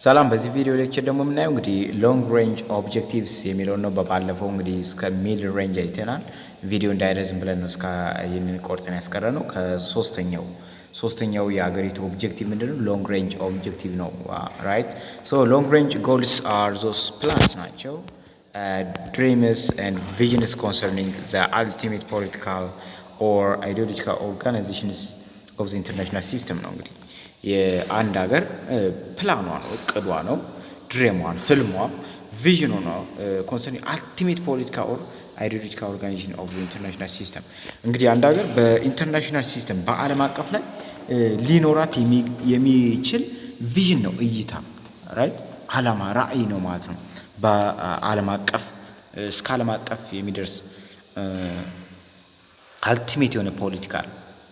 ሰላም በዚህ ቪዲዮ ሌክቸር ደግሞ የምናየው እንግዲህ ሎንግ ሬንጅ ኦብጀክቲቭስ የሚለው ነው። በባለፈው እንግዲህ እስከ ሚድ ሬንጅ አይተናል። ቪዲዮ እንዳይረዝም ብለን ነው እስከ ይሄንን ቆርጠን ያስቀረነው። ከሶስተኛው የአገሪቱ ኦብጀክቲቭ ምንድነው? ሎንግ ሬንጅ ኦብጀክቲቭ ነው። ራይት ሶ ሎንግ ሬንጅ ጎልስ አር ዞስ ፕላንስ ናቸው dreams and visions concerning the ultimate political or ideological organizations of the international system ነው። እንግዲህ የአንድ ሀገር ፕላኗ ነው፣ እቅዷ ነው፣ ድሬሟን፣ ህልሟ፣ ቪዥኗ ነው ኮንሰርኒንግ አልቲሜት ፖለቲካ ኦር አይዲዮሎጂካል ኦርጋናይዜሽን ኦፍ ዘ ኢንተርናሽናል ሲስተም። እንግዲህ አንድ ሀገር በኢንተርናሽናል ሲስተም በዓለም አቀፍ ላይ ሊኖራት የሚችል ቪዥን ነው፣ እይታ፣ ራይት ዓላማ፣ ራዕይ ነው ማለት ነው። በዓለም አቀፍ እስከ ዓለም አቀፍ የሚደርስ አልቲሜት የሆነ ፖለቲካል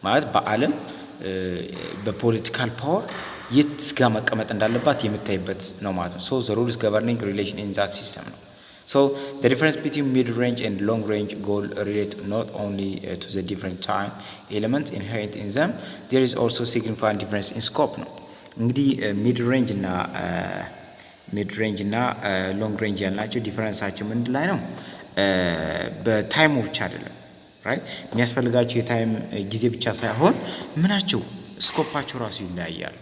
ማለት በዓለም በፖለቲካል ፓወር የት ጋር መቀመጥ እንዳለባት የምታይበት ነው ማለት ነው። ሶ ዘ ሩልስ ገቨርኒንግ ሪሌሽን ኢን ዛት ሲስተም ነው። ሶ the difference between mid range and long range goal relate not only to the different time elements inherent in them, there is also significant difference in scope ነው። እንግዲህ ሚድ ሬንጅ እና ሎንግ ሬንጅ ያልናቸው ዲፈረንሳቸው ምን ላይ ነው? በታይሙ ብቻ አይደለም፣ ራይት የሚያስፈልጋቸው የታይም ጊዜ ብቻ ሳይሆን ምናቸው ስኮፓቸው ራሱ ይለያያል።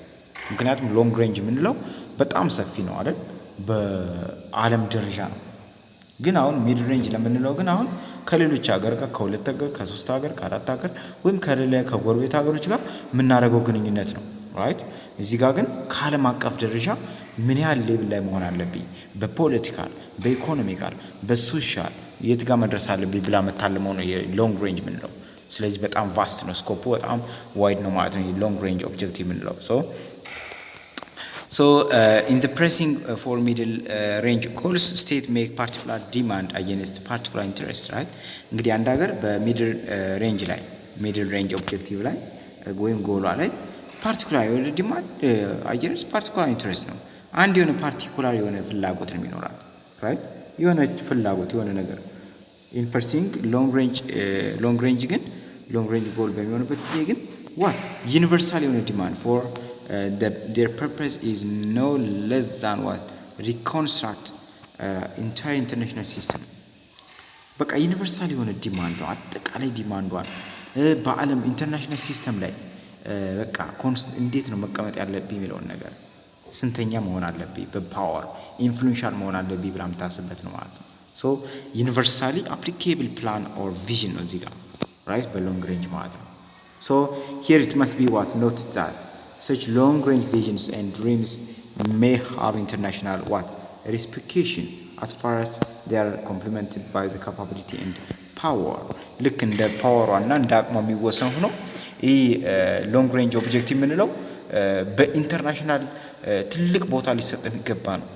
ምክንያቱም ሎንግ ሬንጅ የምንለው በጣም ሰፊ ነው አይደል? በዓለም ደረጃ ነው። ግን አሁን ሚድ ሬንጅ ለምንለው ግን አሁን ከሌሎች ሀገር ጋር ከሁለት ሀገር ከሶስት ሀገር ከአራት ሀገር ወይም ከሌላ ከጎረቤት ሀገሮች ጋር የምናደርገው ግንኙነት ነው። ራይት እዚህ ጋር ግን ከዓለም አቀፍ ደረጃ ምን ያህል ሌቭል ላይ መሆን አለብኝ፣ በፖለቲካል፣ በኢኮኖሚካል፣ በሶሻል የት ጋር መድረስ አለብኝ ብላ መታለመው ነው የሎንግ ሬንጅ የምንለው። ስለዚህ በጣም ቫስት ነው፣ ስኮፑ በጣም ዋይድ ነው ማለት ነው የሎንግ ሬንጅ ኦብጀክቲቭ የምንለው። So in the pressing for middle range goals, state make particular demand against particular interest, right? እንግዲህ አንድ ሀገር በሚድል ሬንጅ ላይ ሚድል ሬንጅ ኦብጀክቲቭ ላይ ወይም ጎሏ ላይ ፓርቲኩላር የሆነ ዲማንድ against particular interest ነው። አንድ የሆነ ፓርቲኩላር የሆነ ፍላጎት ነው የሚኖራል፣ ራይት የሆነ ፍላጎት የሆነ ነገር in pursuing long range ግን long range goal በሚሆንበት ጊዜ ግን what universal የሆነ demand for their purpose is no less than what reconstruct entire international system። በቃ ዩኒቨርሳል የሆነ ዲማንድ ነው፣ አጠቃላይ ዲማንዷን በዓለም ኢንተርናሽናል ሲስተም ላይ በቃ እንዴት ነው መቀመጥ ያለብኝ የሚለውን ነገር ስንተኛ መሆን አለብኝ፣ በፓወር ኢንፍሉዌንሻል መሆን አለብኝ ብላ የምታስብበት ነው ማለት ነው። ሶ ዩኒቨርሳሊ አፕሊኬብል ፕላን ኦር ቪዥን ነው እዚህ ጋር ራይት በሎንግ ሬንጅ ማለት ነው። ሶ ሂር ኢት መስት ቢ ዋት ኖት ዛት such long range visions and dreams may have international what reciprocation as far as they are complemented by the capability and power። ልክ እንደ ፓወሯ እና እንደ አቅሟ የሚወሰን ሆኖ ይህ ሎንግ ሬንጅ ኦብጀክቲቭ የምንለው በኢንተርናሽናል ትልቅ ቦታ ሊሰጥ የሚገባ ነው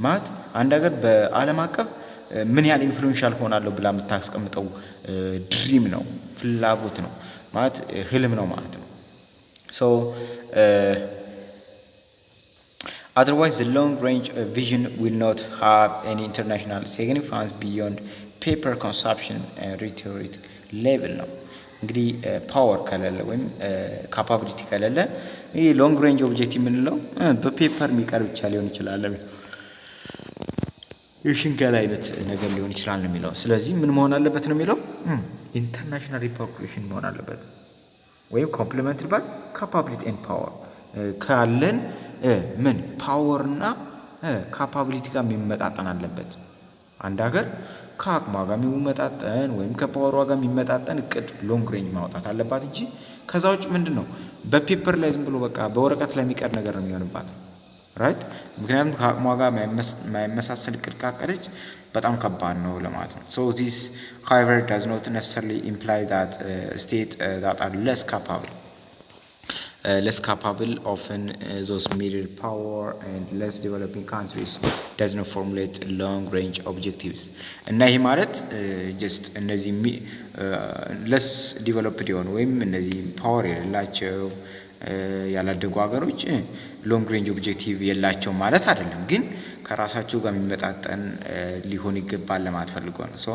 ማለት አንድ ሀገር በዓለም አቀፍ ምን ያህል ኢንፍሉዌንሻል ሆናለሁ ብላ የምታስቀምጠው ድሪም ነው፣ ፍላጎት ነው ማለት ህልም ነው ማለት ነው። So otherwise the long range vision will not have any international significance beyond paper consumption and rhetoric level ነው። እንግዲህ ፓወር ከሌለ ወይም ካፓቢሊቲ ከሌለ ይህ ሎንግ ሬንጅ ኦብጀክቲቭ የምንለው በፔፐር የሚቀር ብቻ ሊሆን ይችላል፣ የሽንገላ አይነት ነገር ሊሆን ይችላል ነው የሚለው። ስለዚህ ምን መሆን አለበት ነው የሚለው ኢንተርናሽናል ሪፐርኩሽን መሆን አለበት ወይም ኮምፕሊመንትሪ ባይ ካፓቢሊቲ ኤንድ ፓወር ካለን ምን ፓወር እና ካፓቢሊቲ ጋር የሚመጣጠን አለበት። አንድ ሀገር ከአቅሟ ጋር የሚመጣጠን ወይም ከፓወሯ ጋር የሚመጣጠን እቅድ ሎንግ ሬንጅ ማውጣት አለባት እንጂ ከዛ ውጭ ምንድን ነው በፔፐር ላይ ዝም ብሎ በቃ በወረቀት ላይ የሚቀር ነገር ነው የሚሆንባት፣ ራይት ምክንያቱም ከአቅሟ ጋር የማይመሳሰል እቅድ ካቀደች በጣም ከባድ ነው ለማለት ነው። So this however does not necessarily imply that state that are less capable often those middle power and less developing countries does not formulate long range objectives እና ይሄ ማለት just እነዚህ less developed የሆኑ ወይም እነዚህ ፓወር የሌላቸው ያላደጉ ሀገሮች ሎንግ ሬንጅ ኦብጀክቲቭ የላቸው ማለት አይደለም፣ ግን ከራሳቸው ጋር የሚመጣጠን ሊሆን ይገባል ለማለት ፈልጎ ነው። ሶ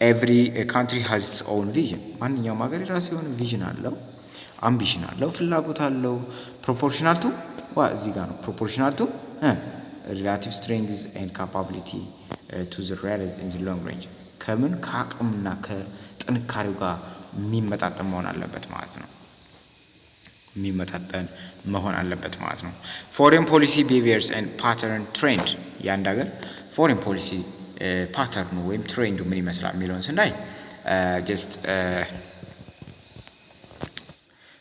ኤቭሪ ካንትሪ ሃዝ ኢትስ ኦውን ቪዥን። ማንኛውም ሀገር የራሱ የሆነ ቪዥን አለው፣ አምቢሽን አለው፣ ፍላጎት አለው። ፕሮፖርሽናል ቱ እዚህ ጋር ነው ፕሮፖርሽናል ቱ relative strength and capability to the realist in the long range ከምን ከአቅምና ከጥንካሬው ጋር የሚመጣጠን መሆን አለበት ማለት ነው። የሚመጣጠን መሆን አለበት ማለት ነው። ፎሬን ፖሊሲ ቢሄቪየርስ ኤንድ ፓተርን ትሬንድ የአንድ ሀገር ፎሬን ፖሊሲ ፓተርኑ ወይም ትሬንዱ ምን ይመስላል የሚለውን ስናይ ጀስት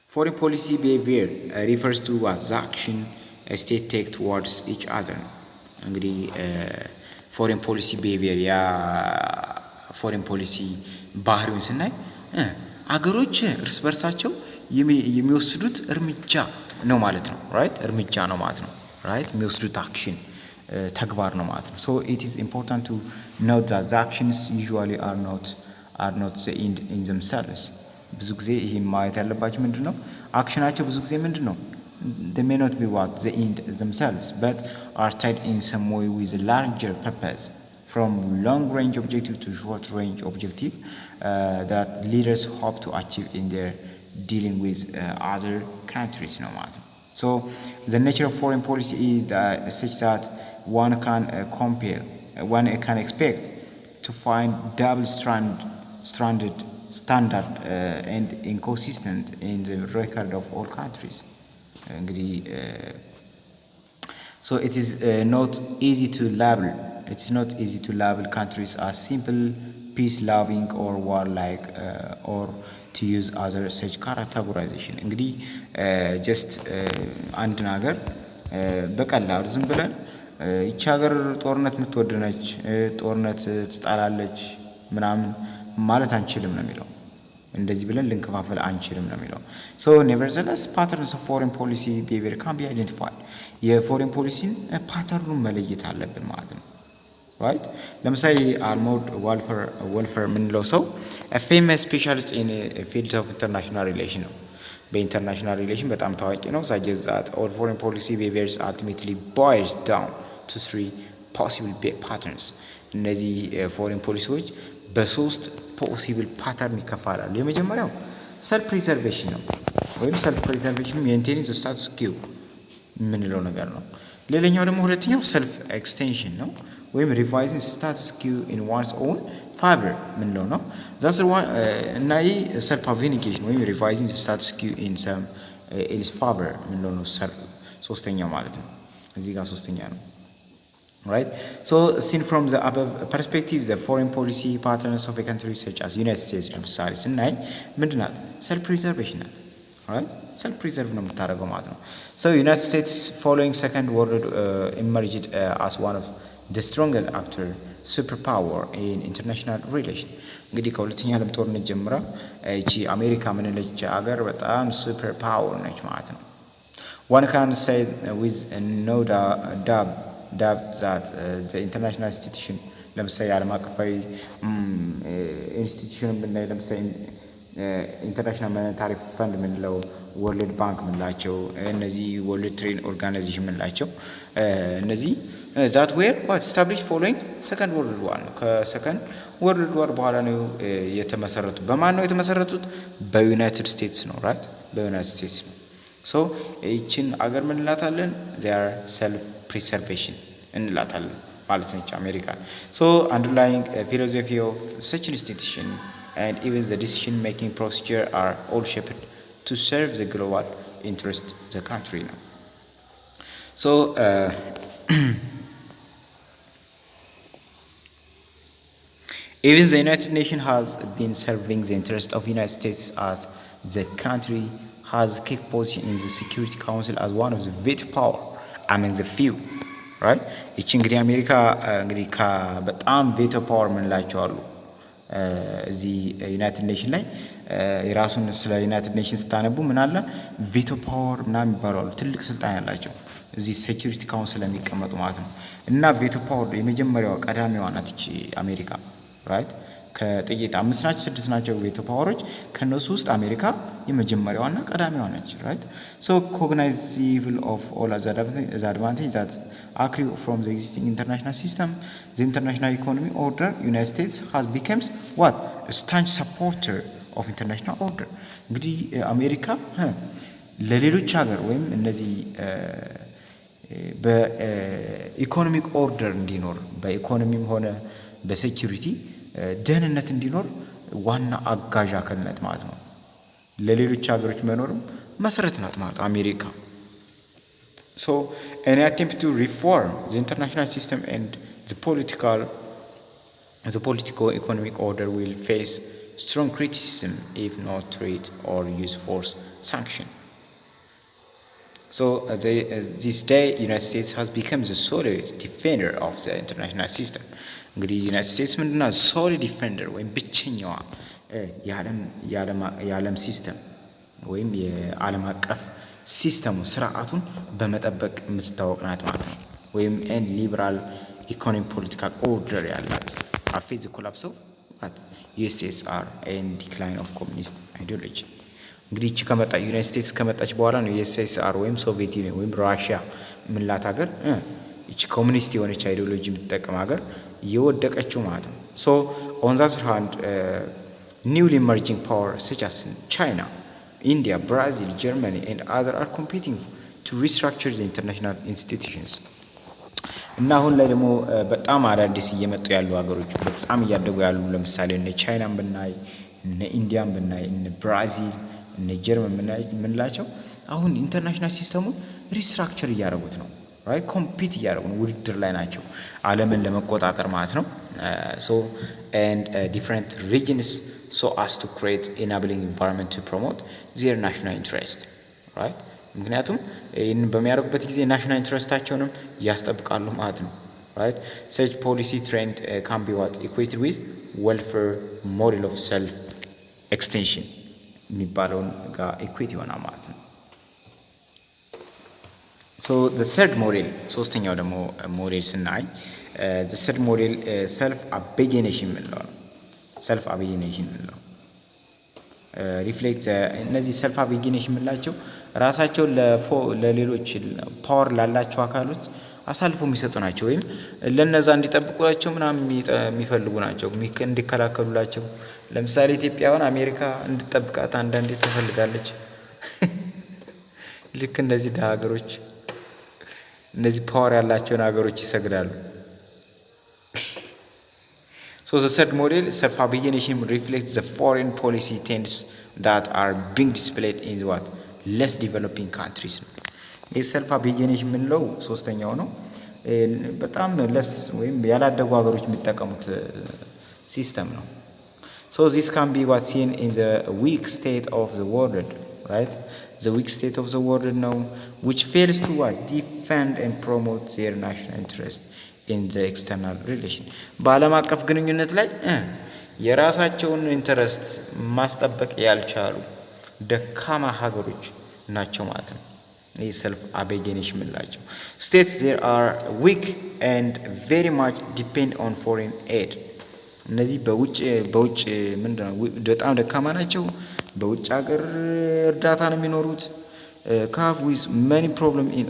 foreign policy behavior refers to what the action a state take towards each other ነው። እንግዲህ ፎሬን ፖሊሲ ቢሄቪየር ያ ፎሬን ፖሊሲ ባህሪውን ስናይ አገሮች እርስ በርሳቸው የሚወስዱት እርምጃ ነው ማለት ነው። ራይት እርምጃ ነው ማለት ነው። ራይት የሚወስዱት አክሽን ተግባር ነው ማለት ነው። so it is important to note that the actions usually are not the end in themselves ብዙ ጊዜ ይሄ ማየት ያለባችሁ ምንድነው አክሽናቸው ብዙ ጊዜ ምንድነው they may not be what the end themselves but are tied in some way with a larger purpose from long range objective to short range objective that leaders hope to achieve in their dealing with other countries no matter. So the nature of foreign policy is such that one can expect to find double-stranded standard and inconsistent in the record of all countries. So it is not easy to label countries as simple peace-loving or warlike or to use other such categorization. እንግዲህ just አንድ ነገር በቀላሉ ዝም ብለን ይቺ ሀገር ጦርነት የምትወድ ነች፣ ጦርነት ትጣላለች ምናምን ማለት አንችልም ነው የሚለው። እንደዚህ ብለን ልንከፋፈል አንችልም ነው የሚለው። so nevertheless patterns of foreign policy behavior can be identified የፎሬን ፖሊሲን ፓተርኑን መለየት አለብን ማለት ነው። right ለምሳሌ አርሞርድ ዋልፈር የምንለው ሰው a famous specialist in a field of international relation ነው። በኢንተርናሽናል ሪሌሽን በጣም ታዋቂ ነው። suggests that all foreign policy behaviors ultimately boils down to three possible patterns እነዚህ ፎሬን ፖሊሲዎች በሶስት ፖሲብል ፓተርን ይከፋላሉ። የመጀመሪያው ሰልፍ ፕሪዘርቬሽን ነው ወይም ሰልፍ ፕሪዘርቬሽን ሜንቴኒንግ ዘ ስታቱስ ኪው የምንለው ነገር ነው። ሌላኛው ደግሞ ሁለተኛው ሰልፍ ኤክስቴንሽን ነው ወይም ሪቫይዚንግ ስታቱስ ኪው ኢን ዋንስ ኦውን ፋቨር የምንለው ነው። ዛስ እና ይህ ሰልፍ አቬኒጌሽን ወይም ሪቫይዚንግ ስታቱስ ኪው ኢን ሰም ኤልስ ፋቨር የምንለው ነው። ሶስተኛው ማለት ነው። እዚህ ጋር ሶስተኛ ነው። Right. So seen from the above perspective, the foreign policy patterns of a country such as United States ለምሳሌ ስናይ ምንድናት? self preservation ናት። right self preserve ነው የምታደርገው ማለት ነው። so United States following second world emerged as one of the strongest actor superpower in international relation እንግዲህ ከሁለተኛ ዓለም ጦርነት ጀምራ እቺ አሜሪካ ምንለች ሀገር በጣም ሱፐር ፓወር ነች ማለት ነው። one can say with no doubt that the international institution ለምሳሌ ዓለም አቀፋዊ ኢንስቲትዩሽን ብናይ ለምሳሌ ኢንተርናሽናል ሞኔታሪ ፈንድ ምንለው ወርልድ ባንክ ምንላቸው እነዚህ ወርልድ ትሬድ ኦርጋናይዜሽን ምንላቸው እነዚህ that were what established following second world war ነው። ከሰከንድ ወርልድ ዋር በኋላ ነው የተመሰረቱት። በማን ነው የተመሰረቱት? በዩናይትድ ስቴትስ ነው። right በዩናይትድ ስቴትስ ነው። so እቺን አገር ምን እንላታለን? they are self preservation እንላታለን ማለት ነው አሜሪካ። so underlying philosophy of such institution and even the decision making procedure are all shaped to serve the global interest of the country now. so even the United Nations has been serving the interest of the United States as the country has key position in the Security Council as one of the veto power among the few. right እቺ እንግዲህ አሜሪካ እንግዲህ በጣም ቬቶ ፓወር ምንላቸው አሉ እዚህ ዩናይትድ ኔሽን ላይ የራሱን ስለ ዩናይትድ ኔሽን ስታነቡ ምን አለ ቬቶ ፓወር ምናምን ይባላሉ። ትልቅ ስልጣን ያላቸው እዚህ ሴኩሪቲ ካውንስል የሚቀመጡ ማለት ነው። እና ቬቶ ፓወር የመጀመሪያው ቀዳሚዋ ናት እቺ አሜሪካ። right ከጥቂት 5 ናቸው 6 ናቸው ቬቶ ፓወሮች። ከነሱ ውስጥ አሜሪካ የመጀመሪያዋና ቀዳሚዋ ነች። right so cognizable of all other advantages that accrue from the existing international system, the international economic order, United States has become what a staunch supporter of international order. እንግዲህ አሜሪካ ለሌሎች ሀገር ወይም እነዚህ በኢኮኖሚክ ኦርደር እንዲኖር በኢኮኖሚም ሆነ በሴኩሪቲ ደህንነት እንዲኖር ዋና አጋዥ አካልነት ማለት ነው። ለሌሎች ሀገሮች መኖርም መሰረት ናት ማለት አሜሪካ። So any attempt to reform the international system and the political economic order will face strong criticism if not treat or use force sanction. So this day United States has become the solid defender of the international system. እንግዲህ ዩናይትድ ስቴትስ ምንድነው solid defender ወይም ብቸኛዋ የዓለም ሲስተም ወይም የዓለም አቀፍ ሲስተሙ ስርዓቱን በመጠበቅ የምትታወቅ ናት ማለት ነው። ወይም ሊበራል ኢኮኖሚ ፖለቲካል ኦርደር ያላት አፌዝ ኮላፕስ ኦፍ USSR and decline of communist ideology። እንግዲህ እቺ ከመጣ ዩናይትድ ስቴትስ ከመጣች በኋላ ነው USSR ወይም ሶቪየት ዩኒየን ወይም ራሽያ ምንላት ሀገር እቺ ኮሚኒስት የሆነች አይዲዮሎጂ የምትጠቀም ሀገር የወደቀችው ማለት ነው። So on the other hand, newly emerging powers such as China, India, Brazil, Germany and others are competing to restructure the international institutions. እና አሁን ላይ ደግሞ በጣም አዳዲስ እየመጡ ያሉ ሀገሮች በጣም እያደጉ ያሉ ለምሳሌ እነ ቻይናን ብናይ እነ ኢንዲያን ብናይ እነ ብራዚል እነ ጀርመን ምንላቸው አሁን ኢንተርናሽናል ሲስተሙን ሪስትራክቸር እያደረጉት ነው። ራይት ኮምፒት እያደረጉ ነው፣ ውድድር ላይ ናቸው ዓለምን ለመቆጣጠር ማለት ነው። so and different regions so as to create enabling environment to promote their national interest, right? ምክንያቱም ይህን በሚያደርጉበት ጊዜ ናሽናል ኢንትረስታቸውንም ያስጠብቃሉ ማለት ነው። right? such policy trend can be what equated with welfare model of self extension የሚባለውን ጋር ኢኩዌት ይሆናል ማለት ነው። so the third model ሶስተኛው ደግሞ ሞዴል ስናይ the third model self abnegation ነው። self abnegation ነው ሪፍሌክት እነዚህ ሰልፍ አብኔጌሽን የምንላቸው ራሳቸው ለሌሎች ፓወር ላላቸው አካሎች አሳልፎ የሚሰጡ ናቸው፣ ወይም ለነዛ እንዲጠብቁላቸው ምናምን የሚፈልጉ ናቸው፣ እንዲከላከሉላቸው። ለምሳሌ ኢትዮጵያውን አሜሪካ እንድትጠብቃት አንዳንዴ ትፈልጋለች። ልክ እንደዚህ ሀገሮች እነዚህ ፓወር ያላቸውን ሀገሮች ይሰግዳሉ። So the third model, self-abnegation, reflects the foreign policy trends that are being displayed in what less developing countries. ይህ self-abnegation የምንለው ሶስተኛው ነው። በጣም ለስ ወይም ያላደጉ ሀገሮች የሚጠቀሙት ሲስተም ነው። So this can be what seen in the weak state of the world, right? The weak state of the world now, which fails to what defend and promote their national interest in the external relation. በዓለም አቀፍ ግንኙነት ላይ የራሳቸውን ኢንተረስት ማስጠበቅ ያልቻሉ ደካማ ሀገሮች ናቸው ማለት ነው። ይህ ሰልፍ አብኔጌሽን የምንላቸው states there are weak and very much depend on foreign aid። እነዚህ በውጭ ምንድነው በጣም ደካማ ናቸው፣ በውጭ ሀገር እርዳታ ነው የሚኖሩት። have with many problem in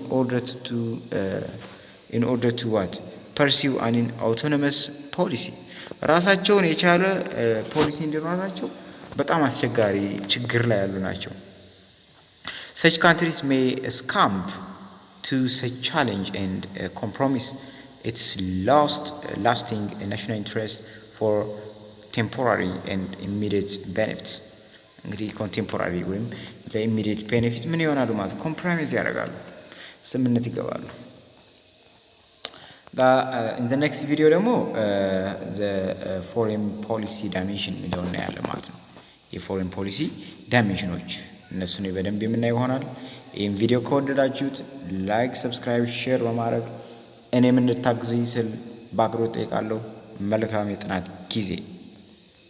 order to what pursue an autonomous policy። ራሳቸውን የቻለ ፖሊሲ እንዲኖራቸው በጣም አስቸጋሪ ችግር ላይ ያሉ ናቸው። such countries may succumb to such challenge and compromise its lasting national interest for temporary and immediate benefits። እንግዲህ ኮንቴምፖራሪ ወይም ለኢሚዲየት ቤኔፊት ምን ይሆናሉ ማለት ኮምፕሮማይዝ ያደርጋሉ፣ ስምምነት ይገባሉ። in the next video ደግሞ the foreign policy dimension የሚለውን እናያለን ማለት ነው። የፎሬን ፖሊሲ ዳይሜንሽኖች እነሱን በደንብ የምናይ ይሆናል። ይህን ቪዲዮ ከወደዳችሁት ላይክ፣ ሰብስክራይብ፣ ሼር በማድረግ እኔም እንድታግዙኝ ስል በአክብሮት እጠይቃለሁ። መልካም የጥናት ጊዜ